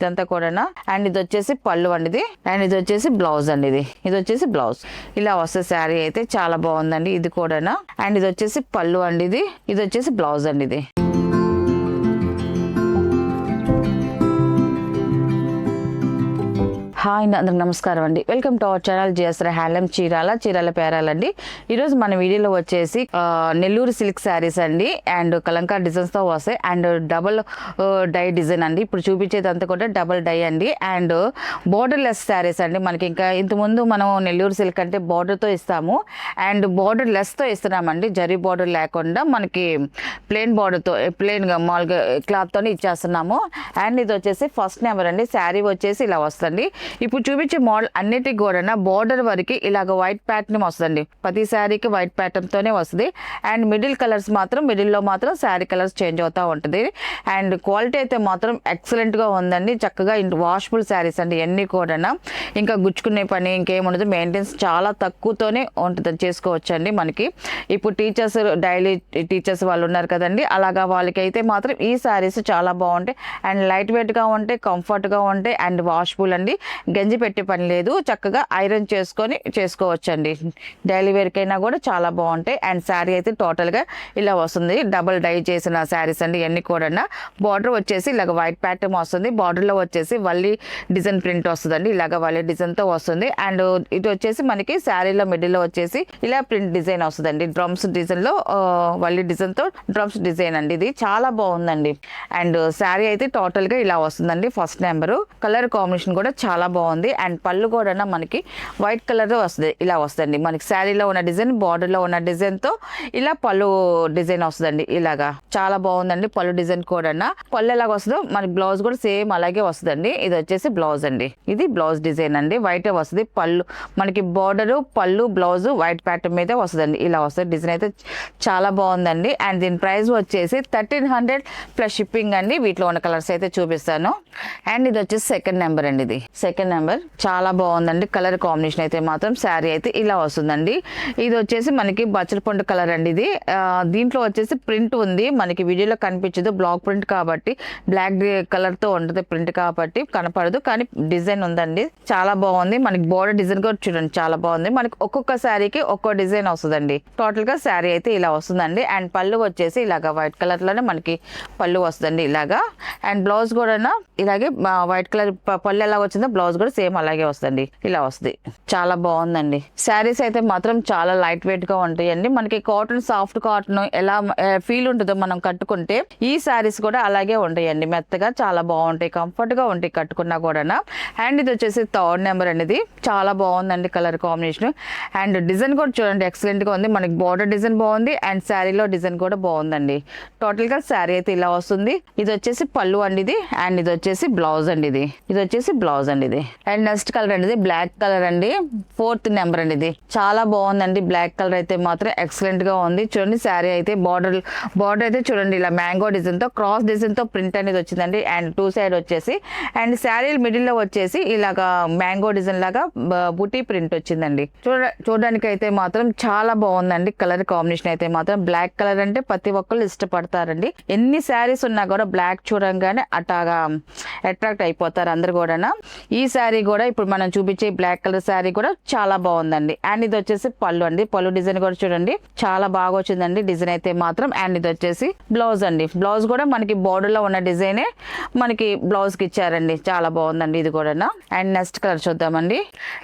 ఇదంతా కూడా. అండ్ ఇది వచ్చేసి పళ్ళు అండి ఇది. అండ్ ఇది వచ్చేసి బ్లౌజ్ అండి ఇది వచ్చేసి బ్లౌజ్. ఇలా వస్తే శారీ అయితే చాలా బాగుందండి ఇది కూడా. అండ్ ఇది వచ్చేసి పళ్ళు అండి ఇది వచ్చేసి బ్లౌజ్ అండి ఇది. హాయ్ అందరికి నమస్కారం అండి. Welcome to our channel GSR handloom Chirala పేరాలండి. ఈరోజు మన వీడియోలో వచ్చేసి నెల్లూరు సిల్క్ శారీస్ అండి. అండ్ కలంకార్ డిజైన్స్తో వస్తాయి. అండ్ డబుల్ డై డిజైన్ అండి. ఇప్పుడు చూపించేది అంతా కూడా డబుల్ డై అండి. అండ్ బోర్డర్ లెస్ శారీస్ అండి. మనకి ఇంకా ఇంతకుముందు మనం నెల్లూరు సిల్క్ అంటే బార్డర్తో ఇస్తాము. అండ్ బార్డర్ లెస్తో ఇస్తున్నామండి. జరీ బార్డర్ లేకుండా మనకి ప్లెయిన్ బార్డర్తో ప్లెయిన్గా మామూలుగా క్లాత్తోనే ఇచ్చేస్తున్నాము. అండ్ ఇది వచ్చేసి ఫస్ట్ నెంబర్ అండి. శారీ వచ్చేసి ఇలా వస్తుంది. ఇప్పుడు చూపించే మోడల్ అన్నిటికి కూడా బోర్డర్ వరకు ఇలాగ వైట్ ప్యాటర్న్ వస్తుంది. ప్రతి శారీకి వైట్ ప్యాటర్న్ తోనే వస్తుంది. అండ్ మిడిల్ కలర్స్ మాత్రం మిడిల్లో మాత్రం శారీ కలర్స్ చేంజ్ అవుతూ ఉంటుంది. అండ్ క్వాలిటీ అయితే మాత్రం ఎక్సలెంట్ గా ఉందండి. చక్కగా వాషబుల్ శారీస్ అండి ఇవన్నీ కూడా. ఇంకా గుచ్చుకునే పని ఇంకేముండదు. మెయింటెనెన్స్ చాలా తక్కువతోనే ఉంటుంది, చేసుకోవచ్చండి. మనకి ఇప్పుడు టీచర్స్ డైలీ టీచర్స్ వాళ్ళు ఉన్నారు కదండి, అలాగా వాళ్ళకైతే మాత్రం ఈ శారీస్ చాలా బాగుంటాయి. అండ్ లైట్ వెయిట్ గా ఉంటాయి, కంఫర్ట్ గా ఉంటాయి. అండ్ వాషబుల్ అండి. గంజి పెట్టే పని లేదు, చక్కగా ఐరన్ చేసుకొని చేసుకోవచ్చండి. డైలీ వేర్కైనా కూడా చాలా బాగుంటాయి. అండ్ శారీ అయితే టోటల్గా ఇలా వస్తుంది. డబుల్ డై చేసిన శారీస్ అండి ఇవన్నీ కూడా. బార్డర్ వచ్చేసి ఇలాగ వైట్ ప్యాటర్న్ వస్తుంది. బార్డర్లో వచ్చేసి వల్లి డిజైన్ ప్రింట్ వస్తుందండి. ఇలాగ వల్లి డిజైన్తో వస్తుంది. అండ్ ఇది వచ్చేసి మనకి శారీలో మిడిల్లో వచ్చేసి ఇలా ప్రింట్ డిజైన్ వస్తుందండి. డ్రమ్స్ డిజైన్లో వల్లి డిజైన్తో డ్రమ్స్ డిజైన్ అండి. ఇది చాలా బాగుందండి. అండ్ శారీ అయితే టోటల్గా ఇలా వస్తుందండి. ఫస్ట్ నెంబరు కలర్ కాంబినేషన్ కూడా చాలా బాగుంది. అండ్ పళ్ళు కూడా మనకి వైట్ కలర్ వస్తుంది. ఇలా వస్తుంది మనకి శారీలో ఉన్న డిజైన్, బార్డర్లో ఉన్న డిజైన్తో ఇలా పళ్ళు డిజైన్ వస్తుందండి. ఇలాగా చాలా బాగుందండి. పళ్ళు డిజైన్ కూడా పళ్ళు ఎలాగ వస్తుందో మనకి బ్లౌజ్ కూడా సేమ్ అలాగే వస్తుందండి. ఇది వచ్చేసి బ్లౌజ్ అండి. ఇది బ్లౌజ్ డిజైన్ అండి. వైట్ వస్తుంది. పళ్ళు మనకి బార్డరు, పళ్ళు, బ్లౌజ్ వైట్ ప్యాటర్న్ మీద వస్తుందండి. ఇలా వస్తుంది. డిజైన్ అయితే చాలా బాగుందండి. అండ్ దీని ప్రైస్ వచ్చేసి 1300 ప్లస్ షిప్పింగ్ అండి. వీటిలో ఉన్న కలర్స్ అయితే చూపిస్తాను. అండ్ ఇది వచ్చేసి సెకండ్ నెంబర్ అండి. ఇది సెకండ్ నెంబర్ చాలా బాగుందండి. కలర్ కాంబినేషన్ అయితే మాత్రం శారీ అయితే ఇలా వస్తుందండి. ఇది వచ్చేసి మనకి బచ్చల పండు కలర్ అండి. ఇది దీంట్లో వచ్చేసి ప్రింట్ ఉంది. మనకి వీడియోలో కనిపించదు, బ్లాక్ ప్రింట్ కాబట్టి బ్లాక్ కలర్ తో ఉంటుంది. ప్రింట్ కాబట్టి కనపడదు, కానీ డిజైన్ ఉందండి. చాలా బాగుంది. మనకి బోర్డర్ డిజైన్ కూడా చూడండి చాలా బాగుంది. మనకి ఒక్కొక్క శారీకి ఒక్కో డిజైన్ వస్తుందండి. టోటల్ గా శారీ అయితే ఇలా వస్తుందండి. అండ్ పళ్ళు వచ్చేసి ఇలాగా వైట్ కలర్ లోనే మనకి పళ్ళు వస్తుందండి ఇలాగా. అండ్ బ్లౌజ్ కూడా ఇలాగే వైట్ కలర్ పళ్ళు ఎలా వచ్చిందో బ్లౌజ్ కూడా సేమ్ అలాగే వస్తుంది. ఇలా వస్తుంది. చాలా బాగుందండి. శారీస్ అయితే మాత్రం చాలా లైట్ వెయిట్ గా ఉంటాయండి. మనకి కాటన్, సాఫ్ట్ కాటన్ ఎలా ఫీల్ ఉంటుందో మనం కట్టుకుంటే ఈ శారీస్ కూడా అలాగే ఉంటాయండి. మెత్తగా చాలా బాగుంటాయి, కంఫర్ట్ గా ఉంటాయి కట్టుకున్నా కూడా. అండ్ ఇది వచ్చేసి థర్డ్ నెంబర్ అనేది. చాలా బాగుందండి కలర్ కాంబినేషన్. అండ్ డిజైన్ కూడా చూడండి ఎక్సలెంట్ గా ఉంది. మనకి బార్డర్ డిజైన్ బాగుంది. అండ్ శారీలో డిజైన్ కూడా బాగుందండి. టోటల్ గా శారీ అయితే ఇలా వస్తుంది. ఇది వచ్చేసి పళ్ళు అండి ఇది. అండ్ ఇది వచ్చేసి బ్లౌజ్ అండి ఇది వచ్చేసి బ్లౌజ్ అండి ఇది. అండ్ నెక్స్ట్ కలర్ అండి బ్లాక్ కలర్ అండి. ఫోర్త్ నెంబర్ అండి. ఇది చాలా బాగుందండి. బ్లాక్ కలర్ అయితే మాత్రం ఎక్సలెంట్ గా ఉంది. చూడండి శారీ అయితే బార్డర్ అయితే చూడండి ఇలా మ్యాంగో డిజైన్ తో, క్రాస్ డిజైన్ తో ప్రింట్ అనేది వచ్చిందండి. అండ్ టూ సైడ్ వచ్చేసి అండ్ శారీ మిడిల్ లో వచ్చేసి ఇలాగా మ్యాంగో డిజైన్ లాగా బుటీ ప్రింట్ వచ్చిందండి. చూడడానికి అయితే మాత్రం చాలా బాగుందండి. కలర్ కాంబినేషన్ అయితే మాత్రం బ్లాక్ కలర్ అంటే ప్రతి ఒక్కళ్ళు ఇష్టపడతారండి. ఎన్ని శారీస్ ఉన్నా కూడా బ్లాక్ చూడంగానే అటాగా అట్రాక్ట్ అయిపోతారు అందరు కూడా. ఈ శారీ కూడా ఇప్పుడు మనం చూపించే బ్లాక్ కలర్ శారీ కూడా చాలా బాగుందండి. అండ్ ఇది వచ్చేసి పళ్ళు అండి. పళ్ళు డిజైన్ కూడా చూడండి చాలా బాగా వచ్చిందండి డిజైన్ అయితే మాత్రం. అండ్ ఇది వచ్చేసి బ్లౌజ్ అండి. బ్లౌజ్ కూడా మనకి బోర్డర్ లో ఉన్న డిజైనే మనకి బ్లౌజ్ కి ఇచ్చారండి. చాలా బాగుందండి ఇది కూడా. అండ్ నెక్స్ట్ కలర్ చూద్దామండి.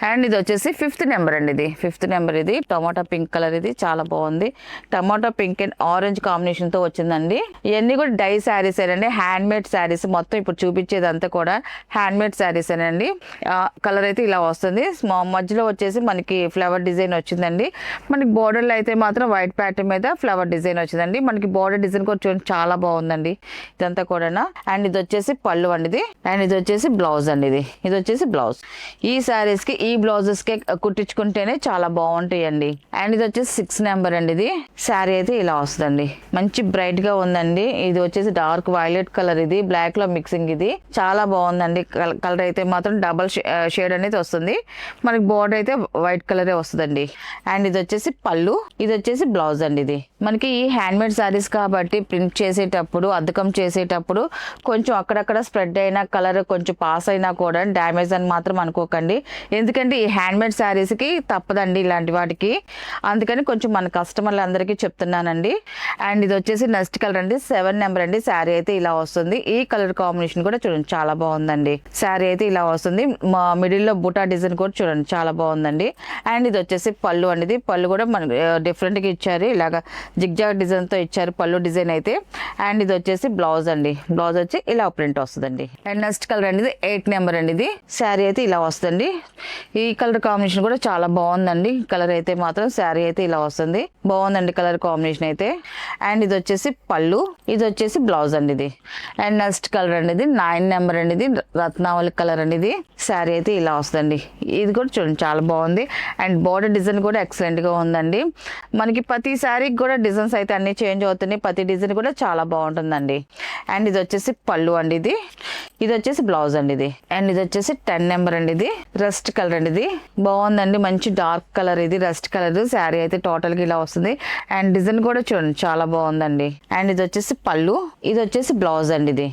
అండ్ ఇది వచ్చేసి ఫిఫ్త్ నెంబర్ అండి. ఇది ఫిఫ్త్ నెంబర్. ఇది టమాటా పింక్ కలర్. ఇది చాలా బాగుంది. టమాటా పింక్ అండ్ ఆరెంజ్ కాంబినేషన్ తో వచ్చిందండి. ఇవన్నీ కూడా డై శారీస్ అండి. హ్యాండ్ మేడ్ శారీస్ మొత్తం ఇప్పుడు చూపించేది అంతా కూడా హ్యాండ్ మేడ్ శారీస్ అండి. కలర్ అయితే ఇలా వస్తుంది. మధ్యలో వచ్చేసి మనకి ఫ్లవర్ డిజైన్ వచ్చిందండి. మనకి బోర్డర్లో అయితే మాత్రం వైట్ ప్యాటర్న్ మీద ఫ్లవర్ డిజైన్ వచ్చిందండి. మనకి బోర్డర్ డిజైన్ కూడా చూడండి చాలా బాగుందండి ఇదంతా కూడా. అండ్ ఇది వచ్చేసి పళ్ళు అండి ఇది. అండ్ ఇది వచ్చేసి బ్లౌజ్ అండి ఇది వచ్చేసి బ్లౌజ్. ఈ శారీస్ కి ఈ బ్లౌజెస్ కి కుట్టించుకుంటేనే చాలా బాగుంటాయండి. అండ్ ఇది వచ్చేసి 6 నెంబర్ అండి. ఇది శారీ అయితే ఇలా వస్తుందండి. మంచి బ్రైట్ గా ఉందండి. ఇది వచ్చేసి డార్క్ వైలెట్ కలర్. ఇది బ్లాక్ లో మిక్సింగ్. ఇది చాలా బాగుందండి. కలర్ అయితే మాత్రం డబల్ షేడ్ అనేది వస్తుంది. మనకి బోర్డర్ అయితే వైట్ కలరే వస్తుందండి. అండ్ ఇది వచ్చేసి పళ్ళు, ఇది వచ్చేసి బ్లౌజ్ అండి. ఇది మనకి ఈ హ్యాండ్మేడ్ శారీస్ కాబట్టి ప్రింట్ చేసేటప్పుడు అద్దకం చేసేటప్పుడు కొంచెం అక్కడక్కడ స్ప్రెడ్ అయినా కలర్ కొంచెం పాస్ అయినా కూడా డ్యామేజ్ అని మాత్రం అనుకోకండి. ఎందుకంటే ఈ హ్యాండ్మేడ్ శారీస్కి తప్పదండి ఇలాంటి వాటికి. అందుకని కొంచెం మన కస్టమర్లు అందరికీ చెప్తున్నానండి. అండ్ ఇది వచ్చేసి నెక్స్ట్ కలర్ అండి, 7 నెంబర్ అండి. శారీ అయితే ఇలా వస్తుంది. ఈ కలర్ కాంబినేషన్ కూడా చూడండి చాలా బాగుందండి. శారీ అయితే ఇలా వస్తుంది. మిడిల్లో బుటా డిజైన్ కూడా చూడండి చాలా బాగుందండి. అండ్ ఇది వచ్చేసి పళ్ళు అండి. ఇది పళ్ళు కూడా మన డిఫరెంట్గా ఇచ్చారు, ఇలాగ జిగ్జాగ్ డిజైన్తో ఇచ్చారు పళ్ళు డిజైన్ అయితే. అండ్ ఇది వచ్చేసి బ్లౌజ్ అండి. బ్లౌజ్ వచ్చి ఇలా ప్రింట్ వస్తుందండి. అండ్ నెక్స్ట్ కలర్ అండి, ఇది 8 నెంబర్ అండి. ఇది శారీ అయితే ఇలా వస్తుంది. ఈ కలర్ కాంబినేషన్ కూడా చాలా బాగుందండి. కలర్ అయితే మాత్రం శారీ అయితే ఇలా వస్తుంది, బాగుందండి కలర్ కాంబినేషన్ అయితే. అండ్ ఇది వచ్చేసి పళ్ళు, ఇది వచ్చేసి బ్లౌజ్ అండి ఇది. అండ్ నెక్స్ట్ కలర్ అండి, ఇది 9 నెంబర్ అండి. ఇది రత్నావళి కలర్ అండి. ఇది శారీ అయితే ఇలా వస్తుందండి. ఇది కూడా చూడండి చాలా బాగుంది. అండ్ బార్డర్ డిజైన్ కూడా ఎక్సలెంట్గా ఉందండి. మనకి ప్రతి శారీకి కూడా డిజైన్స్ అయితే అన్ని చేంజ్ అవుతున్నాయి. ప్రతి డిజైన్ కూడా చాలా బాగుంటుందండి. అండ్ ఇది వచ్చేసి పళ్ళు అండి. ఇది వచ్చేసి బ్లౌజ్ అండి ఇది. అండ్ ఇది వచ్చేసి 10 నెంబర్ అండి. ఇది రస్ట్ కలర్ అండి. ఇది బాగుందండి, మంచి డార్క్ కలర్. ఇది రస్ట్ కలర్. శారీ అయితే టోటల్గా ఇలా వస్తుంది. అండ్ డిజైన్ కూడా చూడండి చాలా బాగుందండి. అండ్ ఇది వచ్చేసి పళ్ళు, ఇది వచ్చేసి బ్లౌజ్ అండి ఇది.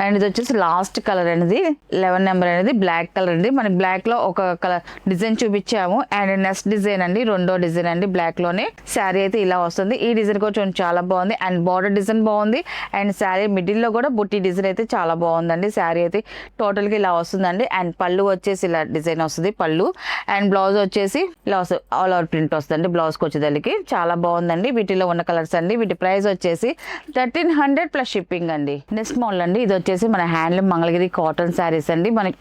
అండ్ ఇది వచ్చేసి లాస్ట్ కలర్ అనేది 11 నెంబర్ అనేది బ్లాక్ కలర్ అండి. మనకి బ్లాక్ లో ఒక కలర్ డిజైన్ చూపించాము. అండ్ నెక్స్ట్ డిజైన్ అండి, రెండో డిజైన్ అండి బ్లాక్ లోనే. శారీ అయితే ఇలా వస్తుంది. ఈ డిజైన్ కూడా చూడండి చాలా బాగుంది. అండ్ బార్డర్ డిజైన్ బాగుంది. అండ్ శారీ మిడిల్ లో కూడా బుట్టి డిజైన్ అయితే చాలా బాగుందండి. శారీ అయితే టోటల్ గా ఇలా వస్తుందండి. అండ్ పళ్ళు వచ్చేసి ఇలా డిజైన్ వస్తుంది పళ్ళు. అండ్ బ్లౌజ్ వచ్చేసి ఇలా వస్తుంది, ఆల్ ఓవర్ ప్రింట్ వస్తుంది బ్లౌజ్ కి వచ్చేదానికి. చాలా బాగుందండి. వీటిలో ఉన్న కలర్స్ అండి. వీటి ప్రైస్ వచ్చేసి 1300 ప్లస్ షిప్పింగ్ అండి. నెక్స్ట్ మోడల్ అండి, ఇది వచ్చేసి మన హ్యాండ్లూమ్ మంగళగిరి కాటన్ శారీస్ అండి. మనకి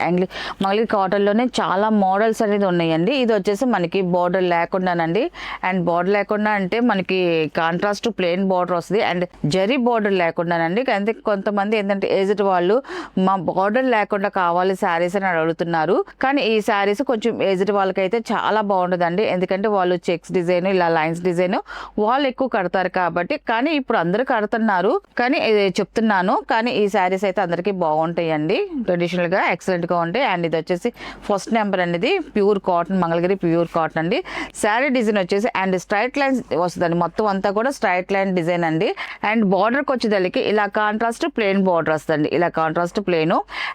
మంగళగిరి కాటన్ లోనే చాలా మోడల్స్ అనేది ఉన్నాయండి. ఇది వచ్చేసి మనకి బోర్డర్ లేకుండానండి. అండ్ బోర్డర్ లేకుండా అంటే మనకి కాంట్రాస్ట్ ప్లెయిన్ బోర్డర్ వస్తుంది. అండ్ జరీ బోర్డర్ లేకుండానండి. అంటే కొంతమంది ఏంటంటే ఏజ్డ్ వాళ్ళు మా బోర్డర్ లేకుండా కావాలి శారీస్ అని అడుగుతున్నారు. కానీ ఈ శారీస్ కొంచెం ఏజ్డ్ వాళ్ళకైతే చాలా బాగుంటుందండి. ఎందుకంటే వాళ్ళు చెక్స్ డిజైన్ ఇలా లైన్స్ డిజైన్ వాళ్ళు ఎక్కువ కడతారు కాబట్టి. కానీ ఇప్పుడు అందరూ కడుతున్నారు కానీ చెప్తున్నాను. కానీ ఈ శారీస్ అయితే అందరికీ బాగుంటాయండి. ట్రెడిషనల్ గా ఎక్సలెంట్ గా ఉంటాయి. అండ్ ఇది వచ్చేసి ఫస్ట్ నెంబర్ అనేది pure cotton, Mangalagiri pure cotton అండి. శారీ డిజైన్ వచ్చేసి అండ్ స్ట్రైట్ లైన్స్ వస్తుందండి. మొత్తం అంతా కూడా స్ట్రైట్ లైన్ డిజైన్ అండి. అండ్ బార్డర్కి వచ్చేదానికి ఇలా కాంట్రాస్ట్ ప్లెయిన్ బార్డర్ వస్తుంది, ఇలా కాంట్రాస్ట్ ప్లెయిన్.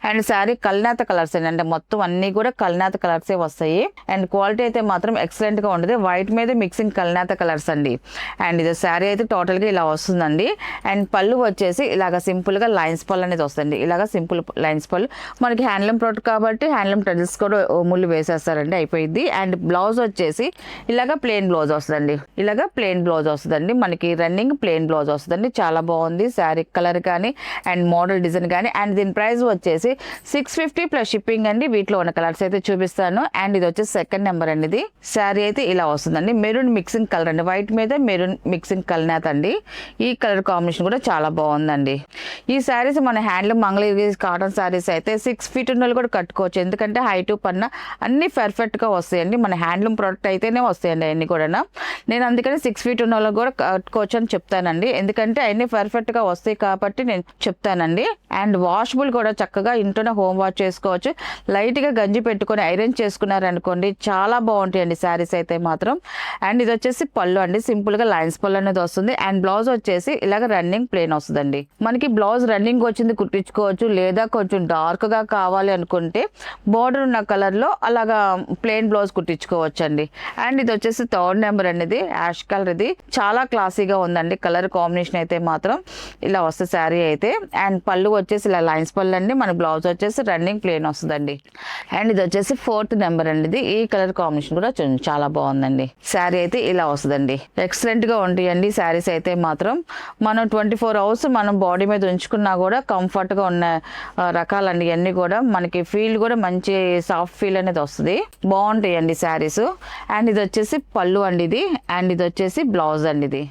అండ్ శారీ కల్నాత కలర్స్ అండి. అంటే మొత్తం అన్ని కూడా కల్నాత కలర్సే వస్తాయి. అండ్ క్వాలిటీ అయితే మాత్రం ఎక్సలెంట్ గా ఉంటుంది. వైట్ మీద మిక్సింగ్ కల్నాత కలర్స్ అండి. అండ్ ఇది శారీ అయితే టోటల్ గా ఇలా వస్తుందండి. అండ్ పళ్ళు వచ్చేసి ఇలాగ సింపుల్ గా లైన్స్ పళ్ళు అనేది వస్తుంది. ఇలాగ సింపుల్ లైన్స్ పళ్ళు. మనకి హ్యాండ్లూమ్ ప్రోడక్ట్ కాబట్టి హ్యాండ్లూమ్ టెజల్స్ కూడా ముళ్ళు వేసేస్తారండి, అయిపోయింది. అండ్ బ్లౌజ్ వచ్చేసి ఇలాగ ప్లెయిన్ బ్లౌజ్ వస్తుందండి. ఇలాగ ప్లెయిన్ బ్లౌజ్ వస్తుందండి. మనకి రన్నింగ్ ప్లెయిన్ బ్లౌజ్ వస్తుందండి. చాలా బాగుంది శారీ కలర్ కానీ అండ్ మోడల్ డిజైన్ కానీ. అండ్ దీని ప్రైస్ వచ్చేసి 650 ప్లస్ షిప్పింగ్ అండి. వీటిలో ఉన్న కలర్స్ అయితే చూపిస్తాను. అండ్ ఇది వచ్చేసి సెకండ్ నెంబర్ అండి. ఇది శారీ అయితే ఇలా వస్తుందండి. మెరూన్ మిక్సింగ్ కలర్ అండి. వైట్ మీద మెరూన్ మిక్సింగ్ కల్నాథ్ అండి. ఈ కలర్ కాంబినేషన్ కూడా చాలా బాగుందండి. ఈ శారీస్ మన హ్యాండ్లూమ్ మంగళగిరి కాటన్ శారీస్ అయితే 6 ఫీట్ ఉన్న కూడా కట్టుకోవచ్చు. ఎందుకంటే హైట్ పన్న అన్ని పర్ఫెక్ట్ గా వస్తాయండి. మన హ్యాండ్లూమ్ ప్రోడక్ట్ అయితేనే వస్తాయండి అన్ని కూడా. నేను అందుకని 6 ఫీట్ ఉన్న వాళ్ళకి కూడా కట్టుకోవచ్చు అని చెప్తానండి. ఎందుకంటే అన్ని పర్ఫెక్ట్ గా వస్తాయి కాబట్టి నేను చెప్తానండి. అండ్ వాషబుల్ కూడా చక్కగా ఇంట్లోనే హోమ్ వాష్ చేసుకోవచ్చు. లైట్ గా గంజి పెట్టుకొని ఐరన్ చేసుకున్నారనుకోండి చాలా బాగుంటాయండి శారీస్ అయితే మాత్రం. అండ్ ఇది వచ్చేసి పళ్ళు అండి. సింపుల్ గా లైన్స్ పళ్ళు అనేది వస్తుంది. అండ్ బ్లౌజ్ వచ్చేసి ఇలాగ రన్నింగ్ ప్లెయిన్ వస్తుందండి. మనకి బ్లౌజ్ రన్నింగ్ వచ్చింది కుట్టించుకోవచ్చు, లేదా కొంచెం డార్క్ గా కావాలి అనుకుంటే బోర్డర్ ఉన్న కలర్ లో అలాగా ప్లెయిన్ బ్లౌజ్ కుట్టించుకోవచ్చు అండి. అండ్ ఇది వచ్చేసి థర్డ్ నెంబర్ అనేది యాష్ కలర్. ఇది చాలా క్లాసీగా ఉందండి. కలర్ కాంబినేషన్ అయితే మాత్రం ఇలా వస్తుంది శారీ అయితే. అండ్ పళ్ళు వచ్చేసి ఇలా లైన్స్ పళ్ళు అండి. మన బ్లౌజ్ వచ్చేసి రన్నింగ్ ప్లెయిన్ వస్తుందండి. అండ్ ఇది వచ్చేసి 4th నెంబర్ అండి. ఇది ఈ కలర్ కాంబినేషన్ కూడా చాలా బాగుందండి. శారీ అయితే ఇలా వస్తుందండి. ఎక్సలెంట్ గా ఉంటాయండి శారీస్ అయితే మాత్రం. మనం 24 అవర్స్ మనం బాడీ మీద ఉంచుకున్నా కూడా కంఫర్ట్ గా ఉన్న రకాలండి ఇవన్నీ కూడా. మనకి ఫీల్ కూడా మంచి సాఫ్ట్ ఫీల్ అనేది వస్తుంది. బాగుంటాయండి శారీస్. అండ్ ఇది వచ్చేసి పళ్ళు అండి ఇది. అండ్ ఇది వచ్చేసి బ్లౌజ్ అండి ఇది.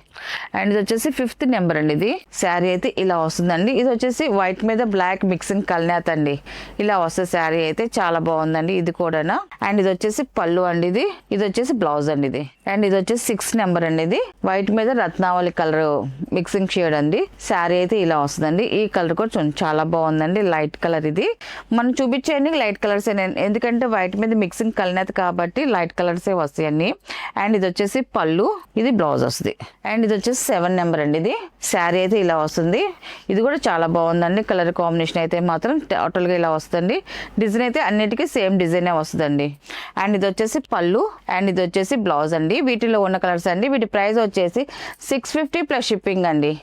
అండ్ ఇది వచ్చేసి 5th నెంబర్ అండి. ఇది శారీ అయితే ఇలా వస్తుందండి. ఇది వచ్చేసి వైట్ మీద బ్లాక్ మిక్సింగ్ కల్నాథ్ అండి. ఇలా వస్తుంది శారీ అయితే చాలా బాగుందండి ఇది కూడా. అండ్ ఇది వచ్చేసి పళ్ళు అండి ఇది. ఇది వచ్చేసి బ్లౌజ్ అండి ఇది. అండ్ ఇది వచ్చేసి 6th నెంబర్ అండి. ఇది వైట్ మీద రత్నావళి కలర్ మిక్సింగ్ షేడ్ అండి. శారీ అయితే ఇలా వస్తుందండి. ఈ కలర్ కూడా చాలా బాగుందండి. లైట్ కలర్ ఇది. మనం చూపించేయండి లైట్ లైట్ కలర్స్, ఎందుకంటే వైట్ మీద మిక్సింగ్ కలినది కాబట్టి లైట్ కలర్సే వస్తాయి అన్ని. అండ్ ఇది వచ్చేసి పళ్ళు, ఇది బ్లౌజ్ వస్తుంది. అండ్ ఇది వచ్చేసి 7 నెంబర్ అండి. ఇది శారీ అయితే ఇలా వస్తుంది. ఇది కూడా చాలా బాగుందండి. కలర్ కాంబినేషన్ అయితే మాత్రం టోటల్గా ఇలా వస్తుంది. డిజైన్ అయితే అన్నిటికీ సేమ్ డిజైనే వస్తుందండి. అండ్ ఇది వచ్చేసి పళ్ళు అండ్ ఇది వచ్చేసి బ్లౌజ్ అండి. వీటిలో ఉన్న కలర్స్ అండి. వీటి ప్రైస్ వచ్చేసి 650 ప్లస్ షిప్పింగ్ అండి.